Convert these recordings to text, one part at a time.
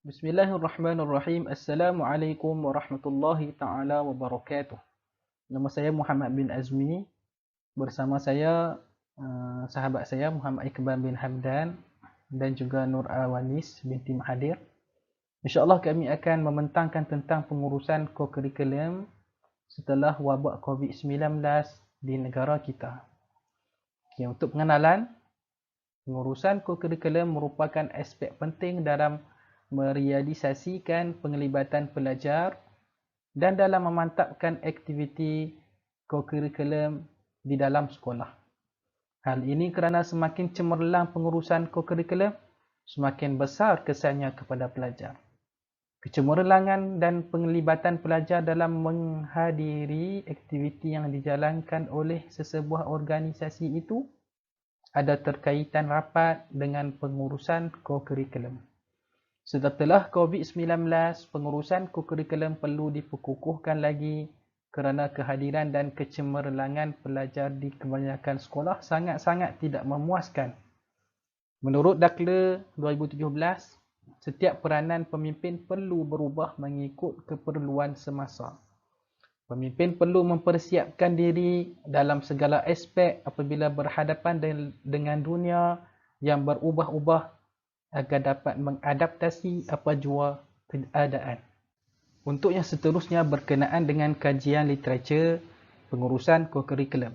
Bismillahirrahmanirrahim. Assalamualaikum warahmatullahi taala wabarakatuh. Nama saya Muhammad bin Azmi. Bersama saya sahabat saya Muhammad Iqbal bin Hamdan dan juga Nur Awanis binti Mahathir. InsyaAllah kami akan membentangkan tentang pengurusan kokurikulum setelah wabak COVID-19 di negara kita. Okay, untuk pengenalan, pengurusan kokurikulum merupakan aspek penting dalam merealisasikan penglibatan pelajar dan dalam memantapkan aktiviti kokurikulum di dalam sekolah. Hal ini kerana semakin cemerlang pengurusan kokurikulum, semakin besar kesannya kepada pelajar. Kecemerlangan dan penglibatan pelajar dalam menghadiri aktiviti yang dijalankan oleh sesebuah organisasi itu ada terkaitan rapat dengan pengurusan kokurikulum. Setelah COVID-19, pengurusan kokurikulum perlu diperkukuhkan lagi kerana kehadiran dan kecemerlangan pelajar di kebanyakan sekolah sangat-sangat tidak memuaskan. Menurut Dakla 2017, setiap peranan pemimpin perlu berubah mengikut keperluan semasa. Pemimpin perlu mempersiapkan diri dalam segala aspek apabila berhadapan dengan dunia yang berubah-ubah agar dapat mengadaptasi apa jua keadaan. Untuk yang seterusnya berkenaan dengan kajian literatur pengurusan kokurikulum.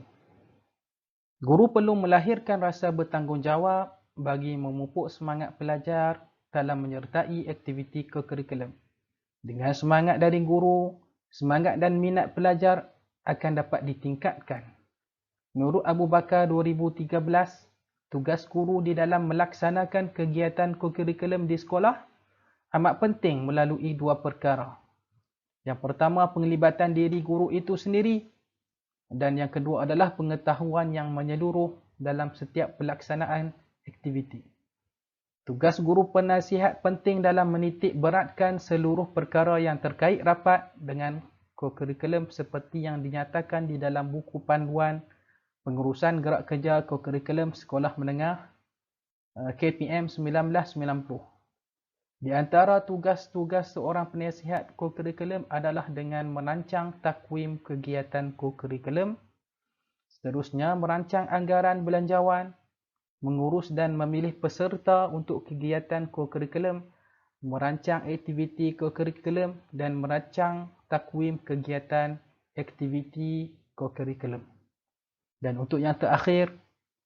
Guru perlu melahirkan rasa bertanggungjawab bagi memupuk semangat pelajar dalam menyertai aktiviti kokurikulum. Dengan semangat dari guru, semangat dan minat pelajar akan dapat ditingkatkan. Menurut Abu Bakar 2013, tugas guru di dalam melaksanakan kegiatan kokurikulum di sekolah amat penting melalui dua perkara. Yang pertama, penglibatan diri guru itu sendiri, dan yang kedua adalah pengetahuan yang menyeluruh dalam setiap pelaksanaan aktiviti. Tugas guru penasihat penting dalam menitik beratkan seluruh perkara yang terkait rapat dengan kokurikulum seperti yang dinyatakan di dalam buku panduan pengurusan gerak kerja kokurikulum sekolah menengah KPM 1990. Di antara tugas-tugas seorang penasihat kokurikulum adalah dengan merancang takwim kegiatan kokurikulum, seterusnya merancang anggaran belanjawan, mengurus dan memilih peserta untuk kegiatan kokurikulum, merancang aktiviti kokurikulum dan merancang takwim kegiatan aktiviti kokurikulum. Dan untuk yang terakhir,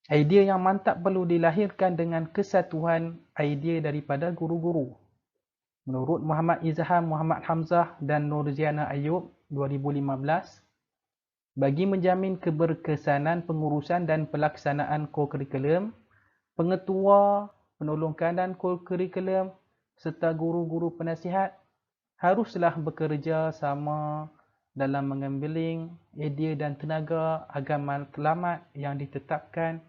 idea yang mantap perlu dilahirkan dengan kesatuan idea daripada guru-guru. Menurut Muhammad Izham, Muhammad Hamzah dan Nurziana Ayub 2015, bagi menjamin keberkesanan pengurusan dan pelaksanaan kokurikulum, pengetua, penolong kanan kokurikulum serta guru-guru penasihat haruslah bekerja sama dalam mengambiling idea dan tenaga agar matlamat yang ditetapkan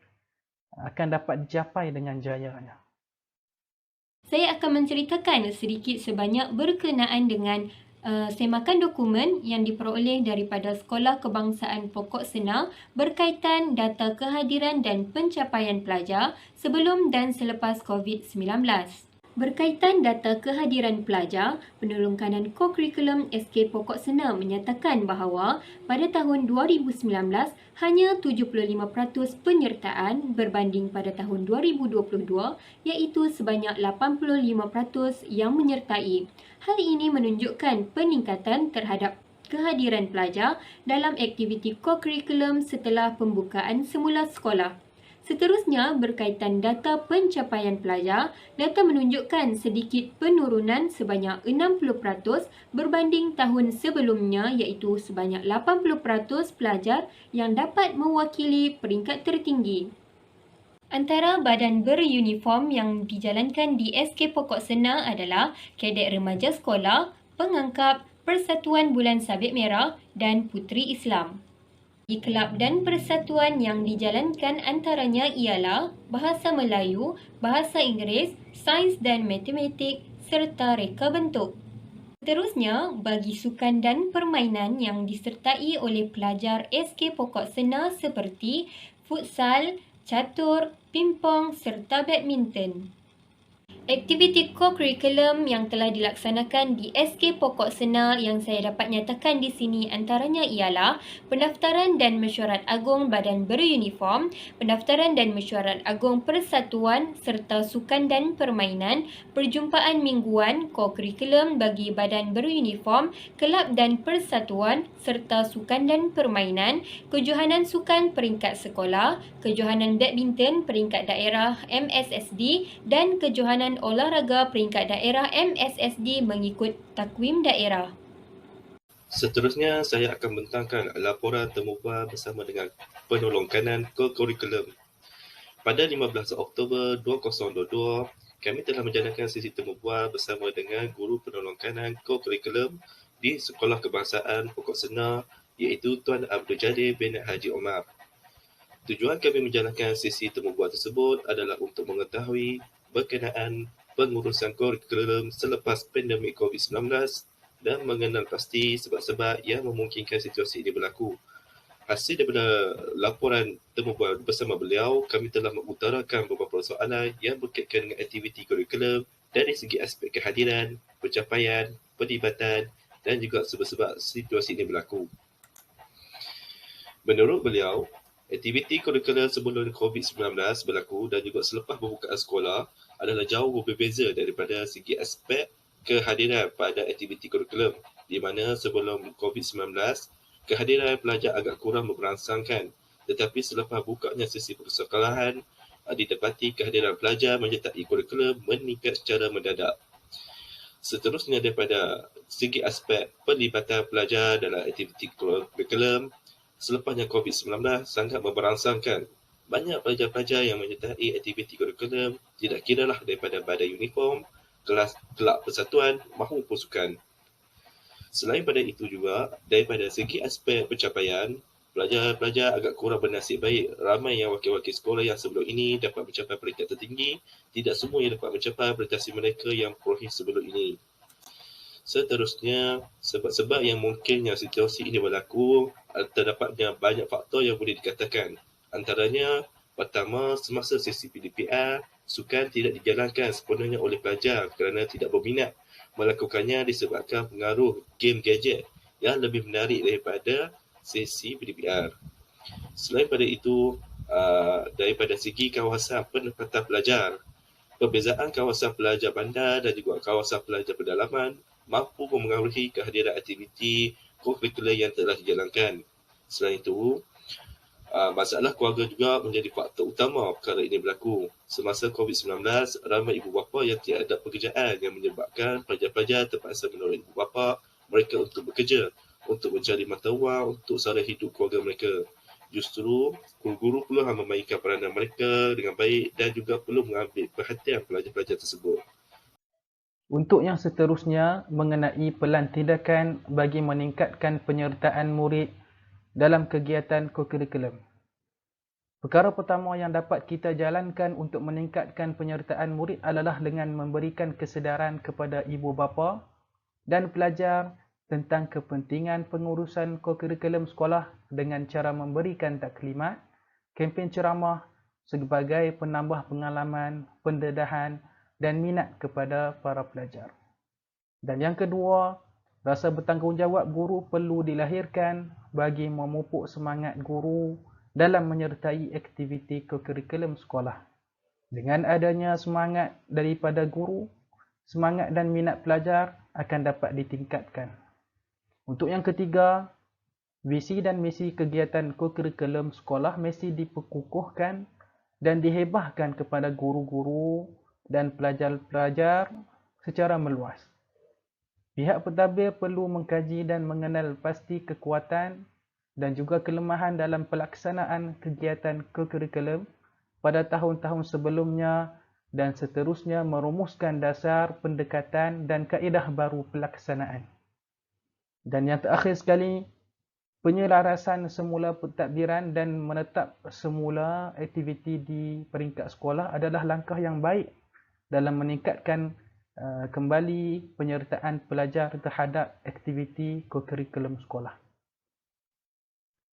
akan dapat dicapai dengan jayanya. Saya akan menceritakan sedikit sebanyak berkenaan dengan semakan dokumen yang diperoleh daripada Sekolah Kebangsaan Pokok Senar berkaitan data kehadiran dan pencapaian pelajar sebelum dan selepas COVID-19. Berkaitan data kehadiran pelajar, penolong kanan kokurikulum SK Pokok Senar menyatakan bahawa pada tahun 2019 hanya 75% penyertaan berbanding pada tahun 2022 iaitu sebanyak 85% yang menyertai. Hal ini menunjukkan peningkatan terhadap kehadiran pelajar dalam aktiviti kokurikulum setelah pembukaan semula sekolah. Seterusnya, berkaitan data pencapaian pelajar, data menunjukkan sedikit penurunan sebanyak 60% berbanding tahun sebelumnya iaitu sebanyak 80% pelajar yang dapat mewakili peringkat tertinggi. Antara badan beruniform yang dijalankan di SK Pokok Senar adalah Kadet Remaja Sekolah, Pengangkap, Persatuan Bulan Sabit Merah dan Puteri Islam. Di kelab dan persatuan yang dijalankan antaranya ialah Bahasa Melayu, Bahasa Inggeris, Sains dan Matematik serta Reka Bentuk. Seterusnya, bagi sukan dan permainan yang disertai oleh pelajar SK Pokok Senar seperti futsal, catur, pimpong serta badminton. Aktiviti co-curriculum yang telah dilaksanakan di SK Pokok Sena yang saya dapat nyatakan di sini antaranya ialah pendaftaran dan mesyuarat agung badan beruniform, pendaftaran dan mesyuarat agung persatuan serta sukan dan permainan, perjumpaan mingguan co-curriculum bagi badan beruniform, kelab dan persatuan serta sukan dan permainan, kejohanan sukan peringkat sekolah, kejohanan badminton peringkat daerah MSSD dan kejohanan olahraga peringkat daerah MSSD mengikut takwim daerah. Seterusnya, saya akan bentangkan laporan temubual bersama dengan penolong kanan co-curriculum. Pada 15 Oktober 2022, kami telah menjalankan sesi temubual bersama dengan guru penolong kanan co-curriculum di Sekolah Kebangsaan Pokok Sena iaitu Tuan Abdul Jadir bin Haji Omar. Tujuan kami menjalankan sesi temubual tersebut adalah untuk mengetahui berkenaan pengurusan kurikulum selepas pandemik COVID-19 dan mengenal pasti sebab-sebab yang memungkinkan situasi ini berlaku. Hasil daripada laporan temubual bersama beliau, kami telah mengutarakan beberapa soalan yang berkaitan dengan aktiviti kurikulum dari segi aspek kehadiran, pencapaian, pelibatan dan juga sebab-sebab situasi ini berlaku. Menurut beliau, aktiviti kurikulum sebelum COVID-19 berlaku dan juga selepas pembukaan sekolah adalah jauh berbeza daripada segi aspek kehadiran pada aktiviti kurikulum, di mana sebelum COVID-19, kehadiran pelajar agak kurang memberangsangkan, tetapi selepas bukanya sesi persekolahan, didapati kehadiran pelajar menyertai kurikulum meningkat secara mendadak. Seterusnya, daripada segi aspek pelibatan pelajar dalam aktiviti kurikulum, selepasnya COVID-19 sangat memberangsangkan. Banyak pelajar-pelajar yang menyertai aktiviti kurikulum tidak kiralah daripada badan uniform, kelas kelab persatuan maupun sukan. Selain pada itu juga, daripada segi aspek pencapaian, pelajar-pelajar agak kurang bernasib baik. Ramai yang wakil-wakil sekolah yang sebelum ini dapat mencapai peringkat tertinggi, tidak semua yang dapat mencapai prestasi mereka yang peraih sebelum ini. Seterusnya, sebab-sebab yang mungkinnya situasi ini berlaku, terdapatnya banyak faktor yang boleh dikatakan. Antaranya, pertama, semasa sesi PDPR, sukan tidak dijalankan sepenuhnya oleh pelajar kerana tidak berminat melakukannya disebabkan pengaruh game gadget yang lebih menarik daripada sesi PDPR. Selain pada itu, daripada segi kawasan penempatan pelajar, perbezaan kawasan pelajar bandar dan juga kawasan pelajar pedalaman mampu memengaruhi kehadiran aktiviti kurikulum yang telah dijalankan. Selain itu, masalah keluarga juga menjadi faktor utama perkara ini berlaku. Semasa COVID-19, ramai ibu bapa yang tiada pekerjaan yang menyebabkan pelajar-pelajar terpaksa menolong ibu bapa mereka untuk bekerja, untuk mencari mata wang, untuk sara hidup keluarga mereka. Justru, guru-guru perlu memainkan peranan mereka dengan baik dan juga perlu mengambil perhatian pelajar-pelajar tersebut. Untuk yang seterusnya mengenai pelan tindakan bagi meningkatkan penyertaan murid dalam kegiatan co-curriculum. Perkara pertama yang dapat kita jalankan untuk meningkatkan penyertaan murid adalah dengan memberikan kesedaran kepada ibu bapa dan pelajar tentang kepentingan pengurusan co-curriculum sekolah dengan cara memberikan taklimat, kempen ceramah sebagai penambah pengalaman, pendedahan dan minat kepada para pelajar. Dan yang kedua, rasa bertanggungjawab guru perlu dilahirkan bagi memupuk semangat guru dalam menyertai aktiviti kurikulum sekolah. Dengan adanya semangat daripada guru, semangat dan minat pelajar akan dapat ditingkatkan. Untuk yang ketiga, visi dan misi kegiatan kurikulum sekolah mesti diperkukuhkan dan dihebahkan kepada guru-guru dan pelajar-pelajar secara meluas. Pihak pentadbir perlu mengkaji dan mengenal pasti kekuatan dan juga kelemahan dalam pelaksanaan kegiatan kurikulum pada tahun-tahun sebelumnya dan seterusnya merumuskan dasar pendekatan dan kaedah baru pelaksanaan. Dan yang terakhir sekali, penyelarasan semula pentadbiran dan menetap semula aktiviti di peringkat sekolah adalah langkah yang baik dalam meningkatkan kembali penyertaan pelajar terhadap aktiviti kurikulum sekolah.